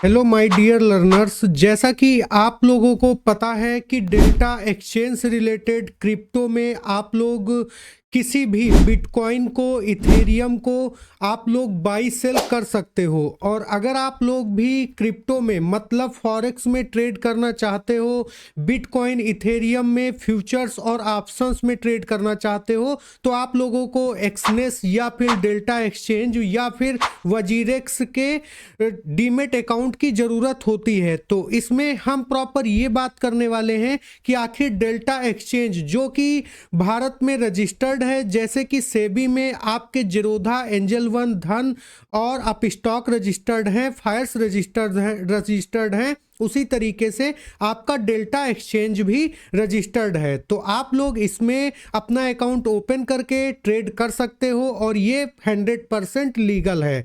Hello my dear learners, जैसा कि आप लोगों को पता है कि डेल्टा एक्सचेंज से रिलेटेड क्रिप्टो में आप लोग किसी भी बिटकॉइन को, इथेरियम को आप लोग बाई सेल कर सकते हो। और अगर आप लोग भी क्रिप्टो में मतलब फॉरेक्स में ट्रेड करना चाहते हो, बिटकॉइन इथेरियम में फ्यूचर्स और ऑप्शंस में ट्रेड करना चाहते हो, तो आप लोगों को एक्सनेस या फिर डेल्टा एक्सचेंज या फिर वजीरेक्स के डीमेट अकाउंट की ज़रूरत होती है। तो इसमें हम प्रॉपर ये बात करने वाले हैं कि आखिर डेल्टा एक्सचेंज जो कि भारत में रजिस्टर्ड है, जैसे कि सेबी में आपके जीरोधा, एंजल वन, धन और अपस्टॉक रजिस्टर्ड हैं, फायर्स रजिस्टर्ड हैं, उसी तरीके से आपका डेल्टा एक्सचेंज भी रजिस्टर्ड है। तो आप लोग इसमें अपना अकाउंट ओपन करके ट्रेड कर सकते हो और ये 100% लीगल है।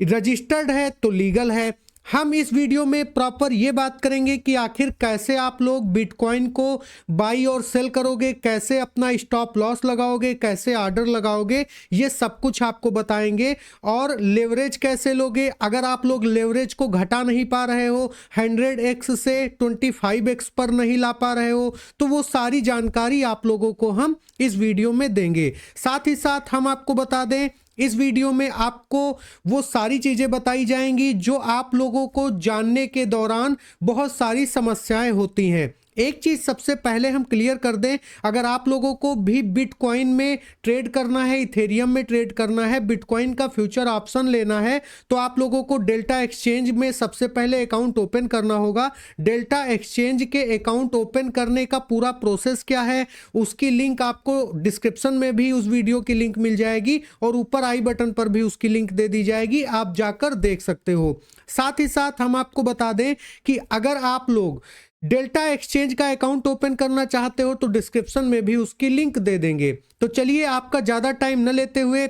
रजिस्टर्ड है तो लीगल है। हम इस वीडियो में प्रॉपर ये बात करेंगे कि आखिर कैसे आप लोग बिटकॉइन को बाई और सेल करोगे, कैसे अपना स्टॉप लॉस लगाओगे, कैसे ऑर्डर लगाओगे, ये सब कुछ आपको बताएंगे। और लेवरेज कैसे लोगे, अगर आप लोग लेवरेज को घटा नहीं पा रहे हो, 100x से 25x पर नहीं ला पा रहे हो, तो वो सारी जानकारी आप लोगों को हम इस वीडियो में देंगे। साथ ही साथ हम आपको बता दें, इस वीडियो में आपको वो सारी चीज़ें बताई जाएंगी जो आप लोगों को जानने के दौरान बहुत सारी समस्याएं होती हैं। एक चीज़ सबसे पहले हम क्लियर कर दें, अगर आप लोगों को भी बिटकॉइन में ट्रेड करना है, इथेरियम में ट्रेड करना है, बिटकॉइन का फ्यूचर ऑप्शन लेना है, तो आप लोगों को डेल्टा एक्सचेंज में सबसे पहले अकाउंट ओपन करना होगा। डेल्टा एक्सचेंज के अकाउंट ओपन करने का पूरा प्रोसेस क्या है, उसकी लिंक आपको डिस्क्रिप्शन में भी उस वीडियो की लिंक मिल जाएगी और ऊपर आई बटन पर भी उसकी लिंक दे दी जाएगी, आप जाकर देख सकते हो। साथ ही साथ हम आपको बता दें कि अगर आप लोग डेल्टा एक्सचेंज का अकाउंट ओपन करना चाहते हो तो डिस्क्रिप्शन में भी उसकी लिंक दे देंगे। तो चलिए आपका ज़्यादा टाइम न लेते हुए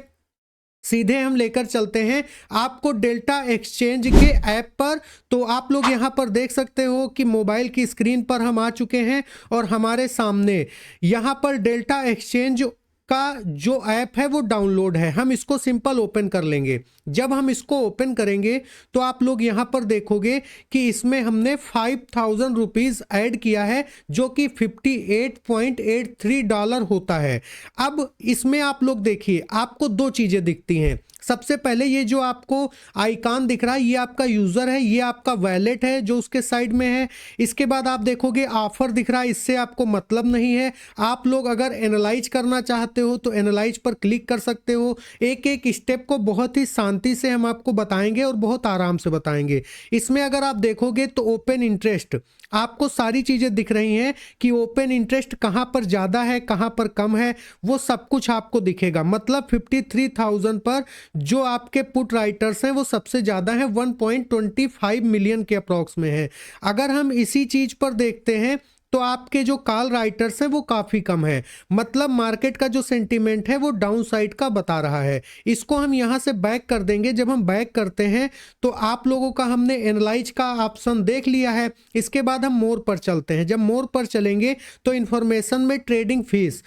सीधे हम लेकर चलते हैं आपको डेल्टा एक्सचेंज के ऐप पर। तो आप लोग यहां पर देख सकते हो कि मोबाइल की स्क्रीन पर हम आ चुके हैं और हमारे सामने यहां पर डेल्टा एक्सचेंज का जो ऐप है वो डाउनलोड है। हम इसको सिंपल ओपन कर लेंगे। जब हम इसको ओपन करेंगे तो आप लोग यहाँ पर देखोगे कि इसमें हमने 5000 रुपीज़ ऐड किया है, जो कि $58.83 होता है। अब इसमें आप लोग देखिए, आपको दो चीज़ें दिखती हैं। सबसे पहले ये जो आपको आइकॉन दिख रहा है, ये आपका यूज़र है, ये आपका वैलेट है जो उसके साइड में है। इसके बाद आप देखोगे ऑफर दिख रहा है, इससे आपको मतलब नहीं है। आप लोग अगर एनालाइज करना चाहते हो तो एनालाइज पर क्लिक कर सकते हो। एक एक स्टेप को बहुत ही शांति से हम आपको बताएंगे और बहुत आराम से बताएंगे। इसमें अगर आप देखोगे तो ओपन इंटरेस्ट, आपको सारी चीज़ें दिख रही हैं कि ओपन इंटरेस्ट कहाँ पर ज़्यादा है, कहाँ पर कम है, वो सब कुछ आपको दिखेगा। मतलब 53,000 पर जो आपके पुट राइटर्स हैं वो सबसे ज़्यादा हैं, 1.25 मिलियन के अप्रॉक्स में है। अगर हम इसी चीज़ पर देखते हैं तो आपके जो कॉल राइटर्स हैं वो काफ़ी कम है। मतलब मार्केट का जो सेंटीमेंट है वो डाउन साइड का बता रहा है। इसको हम यहाँ से बैक कर देंगे। जब हम बैक करते हैं तो आप लोगों का हमने एनालाइज का ऑप्शन देख लिया है। इसके बाद हम मोर पर चलते हैं। जब मोर पर चलेंगे तो इन्फॉर्मेशन में ट्रेडिंग फीस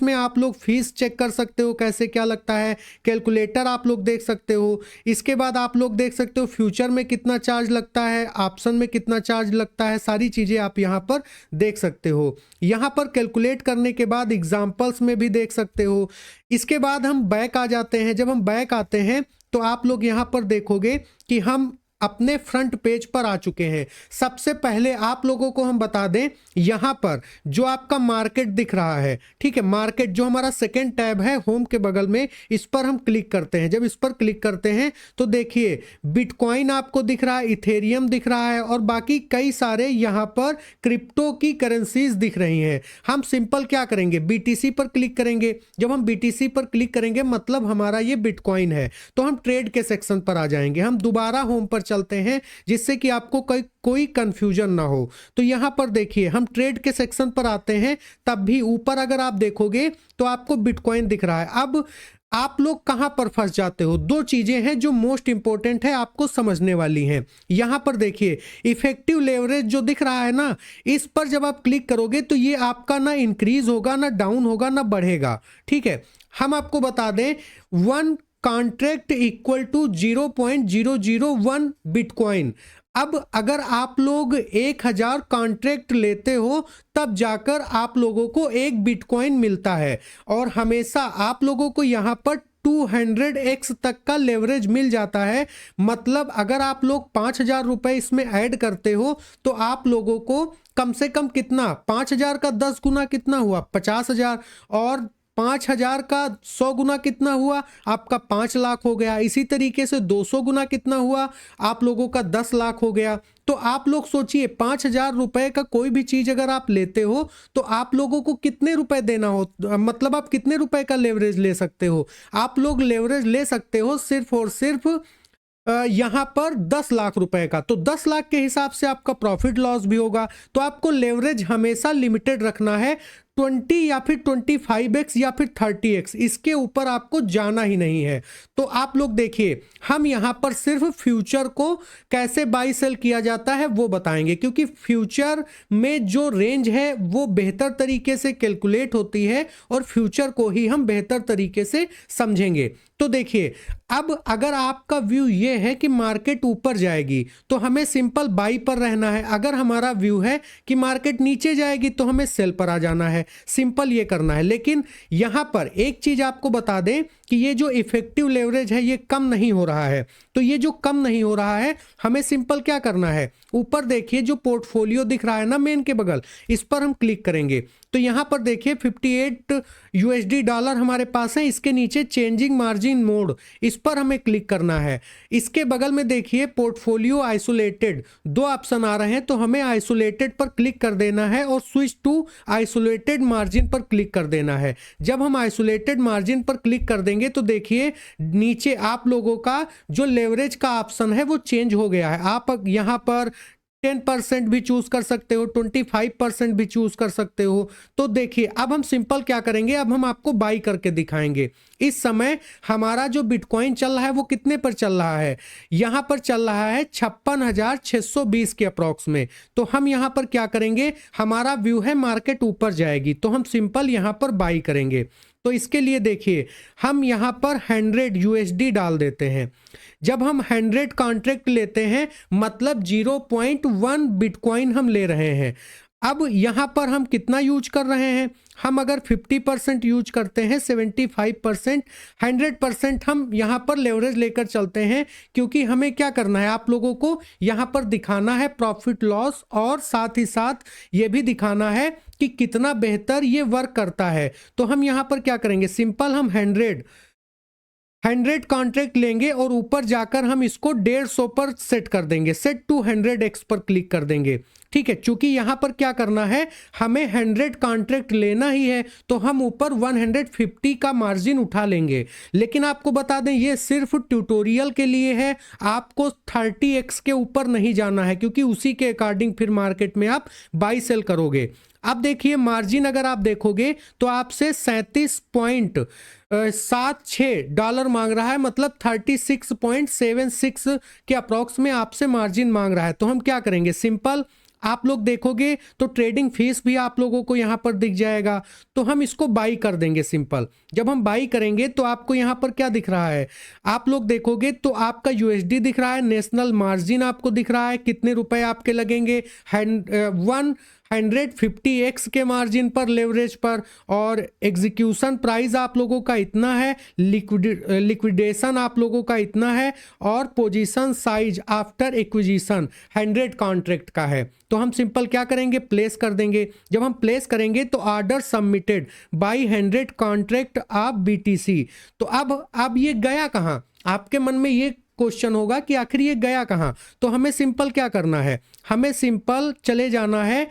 में आप लोग फीस चेक कर सकते हो कैसे क्या लगता है। कैलकुलेटर आप लोग देख सकते हो। इसके बाद आप लोग देख सकते हो फ्यूचर में कितना चार्ज लगता है, ऑप्शन में कितना चार्ज लगता है, सारी चीज़ें आप यहाँ पर देख सकते हो। यहां पर कैलकुलेट करने के बाद एग्जांपल्स में भी देख सकते हो। इसके बाद हम बैक आ जाते हैं। जब हम बैक आते हैं तो आप लोग यहां पर देखोगे कि हम अपने फ्रंट पेज पर आ चुके हैं। सबसे पहले आप लोगों को हम बता दें, यहां पर जो आपका मार्केट दिख रहा है, ठीक है, मार्केट जो हमारा सेकंड टैब है होम के बगल में, इस पर हम क्लिक करते हैं। जब इस पर क्लिक करते हैं तो देखिए बिटकॉइन आपको दिख रहा है, इथेरियम दिख रहा है और बाकी कई सारे यहां पर क्रिप्टो की करेंसीज दिख रही हैं। हम सिंपल क्या करेंगे, बीटीसी पर क्लिक करेंगे। जब हम बीटीसी पर क्लिक करेंगे मतलब हमारा ये बिटकॉइन है, तो हम ट्रेड के सेक्शन पर आ जाएंगे। हम दोबारा होम पर चलते हैं जिससे कि आपको कोई कंफ्यूजन ना हो। तो यहां पर देखिए हम ट्रेड के सेक्शन पर आते हैं, तब भी ऊपर अगर आप देखोगे तो आपको बिटकॉइन दिख रहा है। अब आप लोग कहां पर फंस जाते हो, दो चीजें हैं जो मोस्ट इंपॉर्टेंट है, आपको समझने वाली हैं। यहां पर देखिए इफेक्टिव लेवरेज जो दिख रहा है ना, इस पर जब आप क्लिक करोगे तो ये आपका ना इंक्रीज होगा, ना डाउन होगा, ना बढ़ेगा। ठीक है, हम आपको बता दें कॉन्ट्रैक्ट इक्वल टू 0.001 बिटकॉइन। अब अगर आप लोग 1000 कॉन्ट्रैक्ट लेते हो तब जाकर आप लोगों को एक बिटकॉइन मिलता है, और हमेशा आप लोगों को यहाँ पर 200x तक का लेवरेज मिल जाता है। मतलब अगर आप लोग 5000 रुपए इसमें ऐड करते हो तो आप लोगों को कम से कम कितना, 5000 का 10 गुना कितना हुआ, 50,000, और 5000 का 100 गुना कितना हुआ, आपका 5 लाख हो गया। इसी तरीके से 200 गुना कितना हुआ, आप लोगों का 10 लाख हो गया। तो आप लोग सोचिए 5000 रुपए का कोई भी चीज अगर आप लेते हो तो आप लोगों को कितने रुपए देना हो, मतलब आप कितने रुपए का लेवरेज ले सकते हो। आप लोग लेवरेज ले सकते हो सिर्फ और सिर्फ यहां पर 10 लाख रुपए का। तो 10 लाख के हिसाब से आपका प्रॉफिट लॉस भी होगा। तो आपको लेवरेज हमेशा लिमिटेड रखना है, 20 या फिर 25x या फिर 30x, इसके ऊपर आपको जाना ही नहीं है। तो आप लोग देखिए, हम यहाँ पर सिर्फ फ्यूचर को कैसे बाई सेल किया जाता है वो बताएंगे, क्योंकि फ्यूचर में जो रेंज है वो बेहतर तरीके से कैलकुलेट होती है और फ्यूचर को ही हम बेहतर तरीके से समझेंगे। तो देखिए, अब अगर आपका व्यू ये है कि मार्केट ऊपर जाएगी तो हमें सिंपल बाई पर रहना है। अगर हमारा व्यू है कि मार्केट नीचे जाएगी तो हमें सेल पर आ जाना है। सिंपल ये करना है। लेकिन यहां पर एक चीज आपको बता दें कि ये जो इफेक्टिव लेवरेज है ये कम नहीं हो रहा है। तो ये जो कम नहीं हो रहा है, हमें सिंपल क्या करना है, ऊपर देखिए जो पोर्टफोलियो दिख रहा है ना मेन के बगल, इस पर हम क्लिक करेंगे तो यहां पर देखिए 58 यूएसडी डॉलर हमारे पास है। इसके नीचे चेंजिंग मार्जिन मोड, इस पर हमें क्लिक करना है। इसके बगल में देखिए पोर्टफोलियो आइसोलेटेड, दो ऑप्शन आ रहे हैं, तो हमें आइसोलेटेड पर क्लिक कर देना है और स्विच टू आइसोलेटेड मार्जिन पर क्लिक कर देना है। जब हम आइसोलेटेड मार्जिन पर क्लिक कर देंगे तो देखिए नीचे आप लोगों का जो लेवरेज का ऑप्शन है वो चेंज हो गया है। आप यहां पर 10% भी चूज कर सकते हो, 25% भी चूज कर सकते हो। तो देखिए अब हम सिंपल क्या करेंगे, अब हम आपको बाई करके दिखाएंगे। इस समय हमारा जो बिटकॉइन चल रहा है वो कितने पर चल रहा है, यहां पर चल रहा है 56,620 के अप्रॉक्स में। तो हम यहां पर क्या करेंगे, हमारा व्यू है मार्केट ऊपर जाएगी तो हम सिंपल यहां पर बाई करेंगे। तो इसके लिए देखिए हम यहां पर 100 यूएसडी डाल देते हैं। जब हम 100 कॉन्ट्रैक्ट लेते हैं मतलब 0.1 बिटकॉइन हम ले रहे हैं। अब यहां पर हम कितना यूज कर रहे हैं, हम अगर 50% यूज करते हैं, 75%, 100% हम यहां पर लेवरेज लेकर चलते हैं, क्योंकि हमें क्या करना है, आप लोगों को यहां पर दिखाना है प्रॉफिट लॉस और साथ ही साथ ये भी दिखाना है कि कितना बेहतर ये वर्क करता है। तो हम यहां पर क्या करेंगे, सिंपल हम 100 कॉन्ट्रैक्ट लेंगे और ऊपर जाकर हम इसको 150 पर सेट कर देंगे, सेट टू 100x पर क्लिक कर देंगे। ठीक है, चूंकि यहां पर क्या करना है, हमें 100 कॉन्ट्रैक्ट लेना ही है तो हम ऊपर 150 का मार्जिन उठा लेंगे। लेकिन आपको बता दें ये सिर्फ ट्यूटोरियल के लिए है, आपको 30x के ऊपर नहीं जाना है, क्योंकि उसी के अकॉर्डिंग फिर मार्केट में आप बाई सेल करोगे। अब देखिए मार्जिन अगर आप देखोगे तो आपसे 37.76 डॉलर मांग रहा है, मतलब 36.76 के अप्रॉक्स में आपसे मार्जिन मांग रहा है। तो हम क्या करेंगे, सिंपल आप लोग देखोगे तो ट्रेडिंग फीस भी आप लोगों को यहां पर दिख जाएगा, तो हम इसको बाई कर देंगे सिंपल। जब हम बाई करेंगे तो आपको यहां पर क्या दिख रहा है, आप लोग देखोगे तो आपका यूएसडी दिख रहा है, नेशनल मार्जिन आपको दिख रहा है, कितने रुपए आपके लगेंगे 150x के मार्जिन पर लेवरेज पर, और एग्जीक्यूशन प्राइस आप लोगों का इतना है, लिक्विडेशन आप लोगों का इतना है, और position size after acquisition 100 contract का है। तो हम सिंपल क्या करेंगे, प्लेस कर देंगे। जब हम प्लेस करेंगे तो order submitted by 100 contract of BTC. तो अब ये गया कहाँ, आपके मन में ये क्वेश्चन होगा कि आखिर ये गया कहाँ। तो हमें सिंपल क्या करना है, हमें सिंपल चले जाना है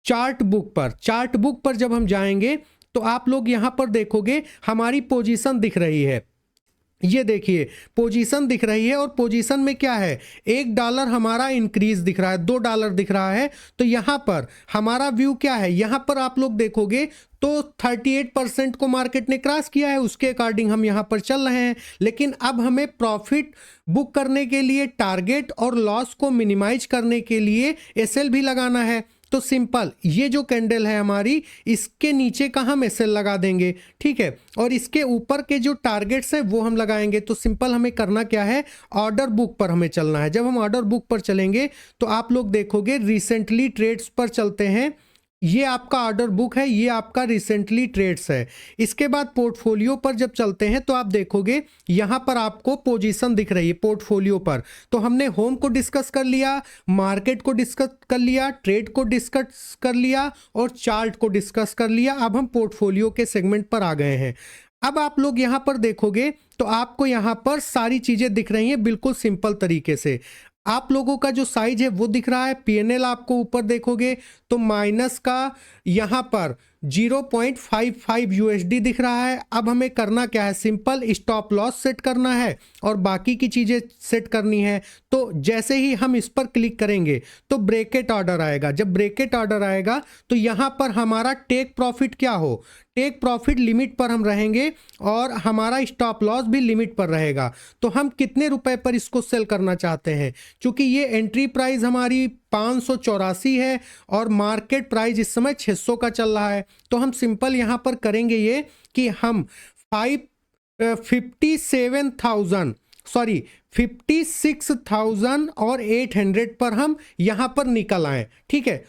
चार्ट बुक पर। चार्ट बुक पर जब हम जाएंगे तो आप लोग यहां पर देखोगे हमारी पोजीशन दिख रही है, ये देखिए पोजीशन दिख रही है, और पोजीशन में क्या है, $1 हमारा इंक्रीज दिख रहा है, $2 दिख रहा है। तो यहां पर हमारा व्यू क्या है, यहां पर आप लोग देखोगे तो 38% को मार्केट ने क्रॉस किया है, उसके अकॉर्डिंग हम यहां पर चल रहे हैं। लेकिन अब हमें प्रॉफिट बुक करने के लिए टारगेट और लॉस को मिनिमाइज करने के लिए एसएल भी लगाना है। तो सिंपल ये जो कैंडल है हमारी, इसके नीचे का हम एसएल लगा देंगे, ठीक है, और इसके ऊपर के जो टारगेट्स हैं वो हम लगाएंगे। तो सिंपल हमें करना क्या है, ऑर्डर बुक पर हमें चलना है। जब हम ऑर्डर बुक पर चलेंगे तो आप लोग देखोगे रिसेंटली ट्रेड्स पर चलते हैं, ये आपका ऑर्डर बुक है, ये आपका रिसेंटली ट्रेड्स है। इसके बाद पोर्टफोलियो पर जब चलते हैं तो आप देखोगे यहाँ पर आपको पोजीशन दिख रही है पोर्टफोलियो पर। तो हमने होम को डिस्कस कर लिया, मार्केट को डिस्कस कर लिया, ट्रेड को डिस्कस कर लिया और चार्ट को डिस्कस कर लिया। अब हम पोर्टफोलियो के सेगमेंट पर आ गए हैं। अब आप लोग यहाँ पर देखोगे तो आपको यहाँ पर सारी चीज़ें दिख रही हैं बिल्कुल सिंपल तरीके से। आप लोगों का जो साइज है वो दिख रहा है। पीएनएल आपको ऊपर देखोगे तो माइनस का यहाँ पर 0.55 यूएसडी दिख रहा है। अब हमें करना क्या है, सिंपल स्टॉप लॉस सेट करना है और बाकी की चीज़ें सेट करनी है। तो जैसे ही हम इस पर क्लिक करेंगे तो ब्रेकेट ऑर्डर आएगा। जब ब्रेकेट ऑर्डर आएगा तो यहाँ पर हमारा टेक प्रॉफिट क्या हो, टेक प्रॉफिट लिमिट पर हम रहेंगे और हमारा स्टॉप लॉस भी लिमिट पर रहेगा। तो हम कितने रुपए पर इसको सेल करना चाहते हैं, क्योंकि ये एंट्री प्राइस हमारी 584 है और मार्केट प्राइस इस समय 600 का चल रहा है। तो हम सिंपल यहाँ पर करेंगे ये कि हम 56,000 और 800 पर हम यहाँ पर निकल आए, ठीक है।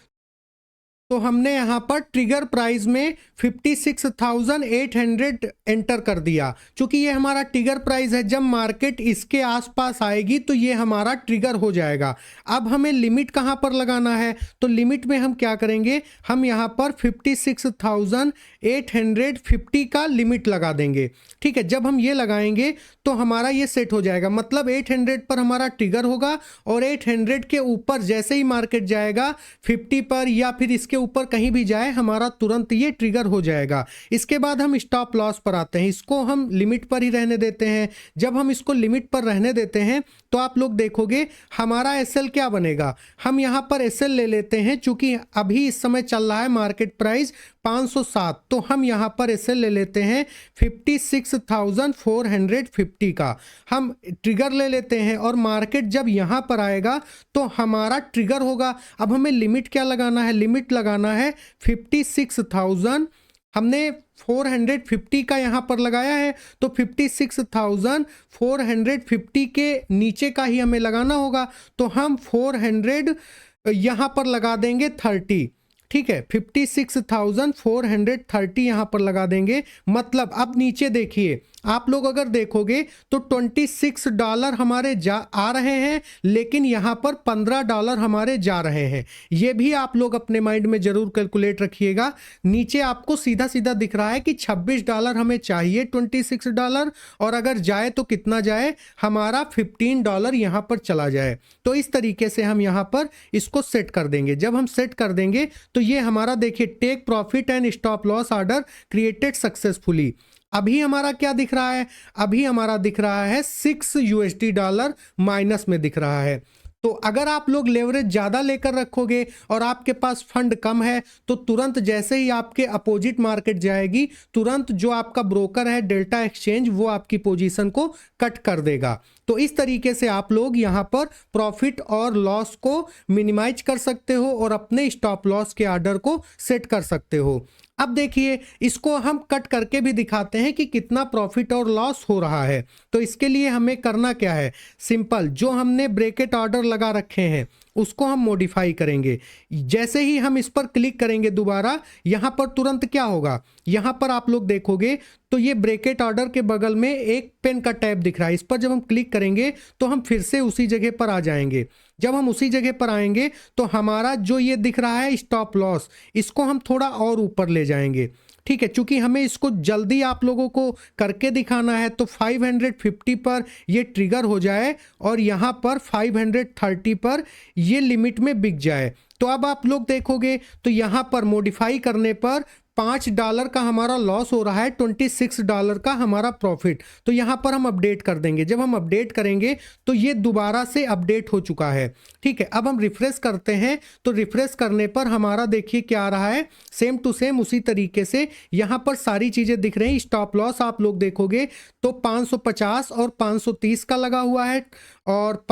तो हमने यहाँ पर ट्रिगर प्राइस में 56,800 एंटर कर दिया। चूंकि ये हमारा ट्रिगर प्राइस है, जब मार्केट इसके आसपास आएगी तो ये हमारा ट्रिगर हो जाएगा। अब हमें लिमिट कहाँ पर लगाना है, तो लिमिट में हम क्या करेंगे, हम यहाँ पर 56,850 का लिमिट लगा देंगे, ठीक है। जब हम ये लगाएंगे तो हमारा ये सेट हो जाएगा, मतलब 800 पर हमारा ट्रिगर होगा और 800 के ऊपर जैसे ही मार्केट जाएगा 50 पर या फिर इसके ऊपर कहीं भी जाए हमारा तुरंत ये ट्रिगर हो जाएगा। इसके बाद हम स्टॉप लॉस पर आते हैं, इसको हम लिमिट पर ही रहने देते हैं। जब हम इसको लिमिट पर रहने देते हैं तो आप लोग देखोगे हमारा एसएल क्या बनेगा, हम यहाँ पर एसएल ले लेते हैं। चूंकि अभी इस समय चल रहा है मार्केट प्राइस 507, तो हम यहाँ पर एसएल ले लेते हैं 56,450 का हम ट्रिगर ले लेते हैं और मार्केट जब यहाँ पर आएगा तो हमारा ट्रिगर होगा। अब हमें लिमिट क्या लगाना है, लिमिट लगाना है 56,000, हमने 450 का यहाँ पर लगाया है तो 56,450 के नीचे का ही हमें लगाना होगा। तो हम 400 यहाँ पर लगा देंगे 30, ठीक है, 56,430 यहाँ पर लगा देंगे। मतलब अब नीचे देखिए, आप लोग अगर देखोगे तो $26 हमारे आ रहे हैं, लेकिन यहाँ पर $15 हमारे जा रहे हैं। ये भी आप लोग अपने माइंड में जरूर कैलकुलेट रखिएगा। नीचे आपको सीधा सीधा दिख रहा है कि $26 हमें चाहिए, $26, और अगर जाए तो कितना जाए, हमारा $15 यहाँ पर चला जाए। तो इस तरीके से हम यहाँ पर इसको सेट कर देंगे। जब हम सेट कर देंगे तो ये हमारा देखिए take profit and stop loss order created successfully. अभी हमारा क्या दिख रहा है, अभी हमारा दिख रहा है $6 माइनस में दिख रहा है। तो अगर आप लोग लेवरेज ज़्यादा लेकर रखोगे और आपके पास फंड कम है तो तुरंत जैसे ही आपके अपोजिट मार्केट जाएगी, तुरंत जो आपका ब्रोकर है डेल्टा एक्सचेंज वो आपकी पोजीशन को कट कर देगा। तो इस तरीके से आप लोग यहाँ पर प्रॉफिट और लॉस को मिनिमाइज कर सकते हो और अपने स्टॉप लॉस के ऑर्डर को सेट कर सकते हो। अब देखिए इसको हम कट करके भी दिखाते हैं कि कितना प्रॉफिट और लॉस हो रहा है। तो इसके लिए हमें करना क्या है, सिंपल जो हमने ब्रेकेट ऑर्डर लगा रखे हैं उसको हम मॉडिफाई करेंगे। जैसे ही हम इस पर क्लिक करेंगे दोबारा, यहाँ पर तुरंत क्या होगा, यहाँ पर आप लोग देखोगे तो ये ब्रेकेट ऑर्डर के बगल में एक पेन का टैब दिख रहा है। इस पर जब हम क्लिक करेंगे तो हम फिर से उसी जगह पर आ जाएंगे। जब हम उसी जगह पर आएंगे तो हमारा जो ये दिख रहा है स्टॉप लॉस, इसको हम थोड़ा और ऊपर ले जाएंगे, ठीक है। चूंकि हमें इसको जल्दी आप लोगों को करके दिखाना है तो 550 पर ये ट्रिगर हो जाए और यहाँ पर 530 पर ये लिमिट में बिक जाए। तो अब आप लोग देखोगे तो यहाँ पर मॉडिफाई करने पर $5 का हमारा लॉस हो रहा है, $26 का हमारा प्रॉफिट। तो यहाँ पर हम अपडेट कर देंगे। जब हम अपडेट करेंगे तो ये दोबारा से अपडेट हो चुका है, ठीक है। अब हम रिफ्रेश करते हैं तो रिफ्रेश करने पर हमारा देखिए क्या आ रहा है, सेम टू सेम उसी तरीके से यहाँ पर सारी चीज़ें दिख रही हैं। स्टॉप लॉस आप लोग देखोगे तो 550 और 530 का लगा हुआ है और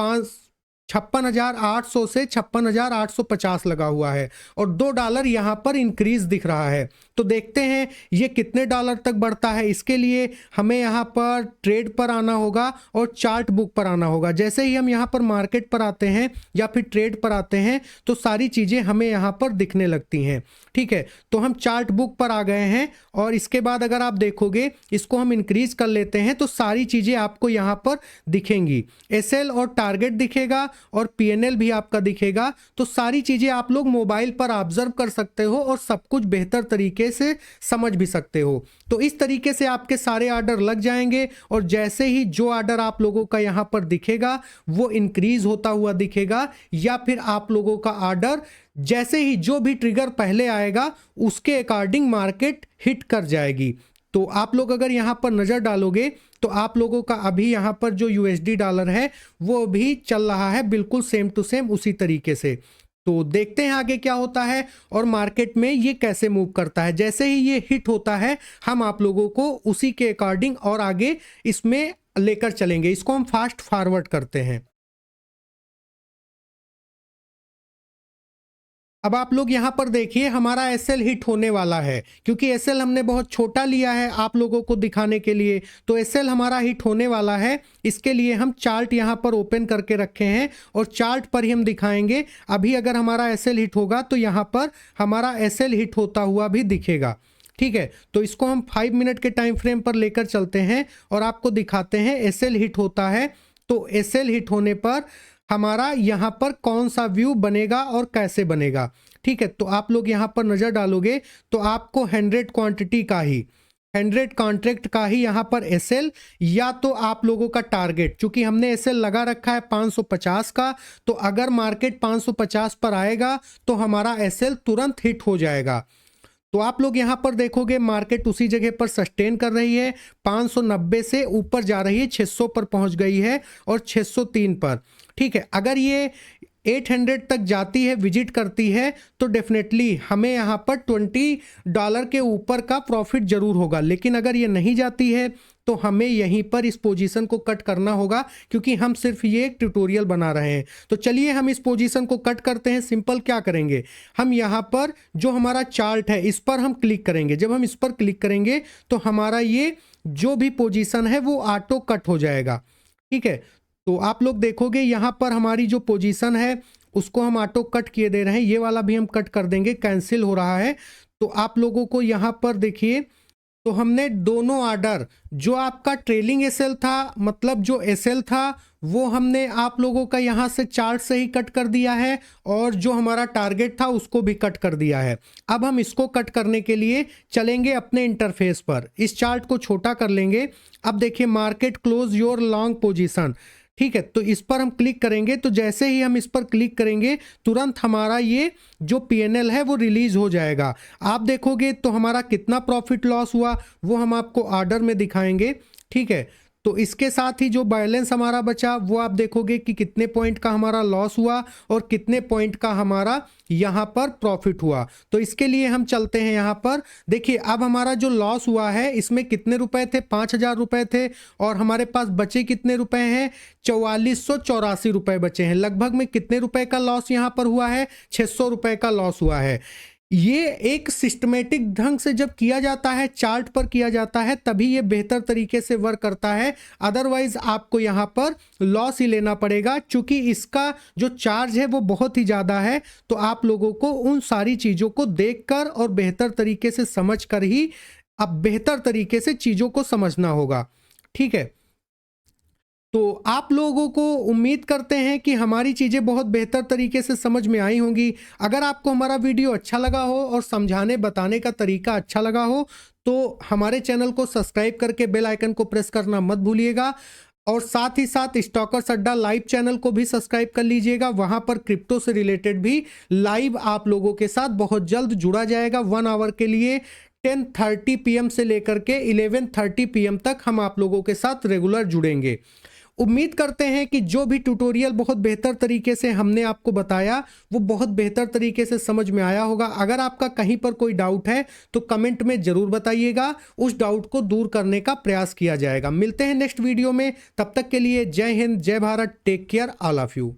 56,800 से 56,850 लगा हुआ है और $2 यहाँ पर इंक्रीज दिख रहा है। तो देखते हैं ये कितने डॉलर तक बढ़ता है। इसके लिए हमें यहाँ पर ट्रेड पर आना होगा और चार्ट बुक पर आना होगा। जैसे ही हम यहाँ पर मार्केट पर आते हैं या फिर ट्रेड पर आते हैं तो सारी चीज़ें हमें यहाँ पर दिखने लगती हैं। ठीक है, तो हम चार्ट बुक पर आ गए हैं और इसके बाद अगर आप देखोगे इसको हम इंक्रीज कर लेते हैं तो सारी चीज़ें आपको यहाँ पर दिखेंगी। एसएल और टारगेट दिखेगा और पीएनएल भी आपका दिखेगा। तो सारी चीज़ें आप लोग मोबाइल पर ऑब्जर्व कर सकते हो और सब कुछ बेहतर तरीके से समझ भी सकते हो। तो इस तरीके से आपके सारे ऑर्डर लग जाएंगे और जैसे ही जो ऑर्डर आप लोगों का यहाँ पर दिखेगा वो इंक्रीज होता हुआ दिखेगा या फिर आप लोगों का ऑर्डर जैसे ही जो भी ट्रिगर पहले आएगा उसके अकॉर्डिंग मार्केट हिट कर जाएगी। तो आप लोग अगर यहाँ पर नज़र डालोगे तो आप लोगों का अभी यहाँ पर जो यूएसडी डॉलर है वो भी चल रहा है बिल्कुल सेम टू सेम उसी तरीके से। तो देखते हैं आगे क्या होता है और मार्केट में ये कैसे मूव करता है। जैसे ही ये हिट होता है हम आप लोगों को उसी के अकॉर्डिंग और आगे इसमें लेकर चलेंगे। इसको हम फास्ट फॉरवर्ड करते हैं। अब आप लोग यहाँ पर देखिए हमारा एसएल हिट होने वाला है क्योंकि एसएल हमने बहुत छोटा लिया है आप लोगों को दिखाने के लिए। तो एसएल हमारा हिट होने वाला है। इसके लिए हम चार्ट यहाँ पर ओपन करके रखे हैं और चार्ट पर ही हम दिखाएंगे। अभी अगर हमारा एसएल हिट होगा तो यहाँ पर हमारा एसएल हिट होता हुआ भी दिखेगा। ठीक है, तो इसको हम 5 मिनट के टाइम फ्रेम पर लेकर चलते हैं और आपको दिखाते हैं एसएल हिट होता है तो एसएल हिट होने पर हमारा यहाँ पर कौन सा व्यू बनेगा और कैसे बनेगा। ठीक है, तो आप लोग यहाँ पर नज़र डालोगे तो आपको 100 क्वांटिटी का ही 100 कॉन्ट्रैक्ट का ही यहाँ पर एसएल या तो आप लोगों का टारगेट, चूंकि हमने एसएल लगा रखा है 550 का, तो अगर मार्केट 550 पर आएगा तो हमारा एसएल तुरंत हिट हो जाएगा। तो आप लोग यहाँ पर देखोगे मार्केट उसी जगह पर सस्टेन कर रही है। 590 से ऊपर जा रही है, 600 पर पहुंच गई है और 603 पर। ठीक है, अगर ये 800 तक जाती है, विजिट करती है, तो डेफिनेटली हमें यहाँ पर $20 के ऊपर का प्रॉफिट जरूर होगा। लेकिन अगर ये नहीं जाती है तो हमें यहीं पर इस पोजीशन को कट करना होगा क्योंकि हम सिर्फ ये एक ट्यूटोरियल बना रहे हैं। तो चलिए हम इस पोजीशन को कट करते हैं। सिंपल क्या करेंगे, हम यहाँ पर जो हमारा चार्ट है इस पर हम क्लिक करेंगे। जब हम इस पर क्लिक करेंगे तो हमारा ये जो भी पोजीशन है वो ऑटो कट हो जाएगा। ठीक है, तो आप लोग देखोगे यहाँ पर हमारी जो पोजीशन है उसको हम ऑटो कट किए दे रहे हैं। ये वाला भी हम कट कर देंगे, कैंसिल हो रहा है। तो आप लोगों को यहाँ पर देखिए, तो हमने दोनों ऑर्डर, जो आपका ट्रेलिंग एसएल था, मतलब जो एसएल था वो हमने आप लोगों का यहाँ से चार्ट से ही कट कर दिया है और जो हमारा टारगेट था उसको भी कट कर दिया है। अब हम इसको कट करने के लिए चलेंगे अपने इंटरफेस पर, इस चार्ट को छोटा कर लेंगे। अब देखिए market close your long position. ठीक है, तो इस पर हम क्लिक करेंगे। तो जैसे ही हम इस पर क्लिक करेंगे तुरंत हमारा ये जो पीएनएल है वो रिलीज हो जाएगा। आप देखोगे तो हमारा कितना प्रॉफिट लॉस हुआ वो हम आपको ऑर्डर में दिखाएंगे। ठीक है, तो इसके साथ ही जो बैलेंस हमारा बचा वो आप देखोगे कि कितने पॉइंट का हमारा लॉस हुआ और कितने पॉइंट का हमारा यहाँ पर प्रॉफिट हुआ। तो इसके लिए हम चलते हैं यहाँ पर। देखिए अब हमारा जो लॉस हुआ है इसमें कितने रुपए थे, 5,000 रुपए थे और हमारे पास बचे कितने रुपए हैं, 4484 रुपए बचे हैं। लगभग में कितने रुपए का लॉस यहाँ पर हुआ है, 600 रुपए का लॉस हुआ है। ये एक सिस्टमेटिक ढंग से जब किया जाता है, चार्ट पर किया जाता है, तभी ये बेहतर तरीके से वर्क करता है। अदरवाइज आपको यहाँ पर लॉस ही लेना पड़ेगा क्योंकि इसका जो चार्ज है वो बहुत ही ज़्यादा है। तो आप लोगों को उन सारी चीज़ों को देखकर और बेहतर तरीके से समझकर ही अब बेहतर तरीके से चीज़ों को समझना होगा। ठीक है, तो आप लोगों को उम्मीद करते हैं कि हमारी चीज़ें बहुत बेहतर तरीके से समझ में आई होंगी। अगर आपको हमारा वीडियो अच्छा लगा हो और समझाने बताने का तरीका अच्छा लगा हो तो हमारे चैनल को सब्सक्राइब करके बेल आइकन को प्रेस करना मत भूलिएगा और साथ ही साथ स्टॉकर्स अड्डा लाइव चैनल को भी सब्सक्राइब कर लीजिएगा। वहाँ पर क्रिप्टो से रिलेटेड भी लाइव आप लोगों के साथ बहुत जल्द जुड़ा जाएगा। 1 आवर के लिए 10:30 PM से लेकर के 11:30 PM तक हम आप लोगों के साथ रेगुलर जुड़ेंगे। उम्मीद करते हैं कि जो भी ट्यूटोरियल बहुत बेहतर तरीके से हमने आपको बताया वो बहुत बेहतर तरीके से समझ में आया होगा। अगर आपका कहीं पर कोई डाउट है तो कमेंट में ज़रूर बताइएगा, उस डाउट को दूर करने का प्रयास किया जाएगा। मिलते हैं नेक्स्ट वीडियो में, तब तक के लिए जय हिंद, जय Bharat, take care all of you.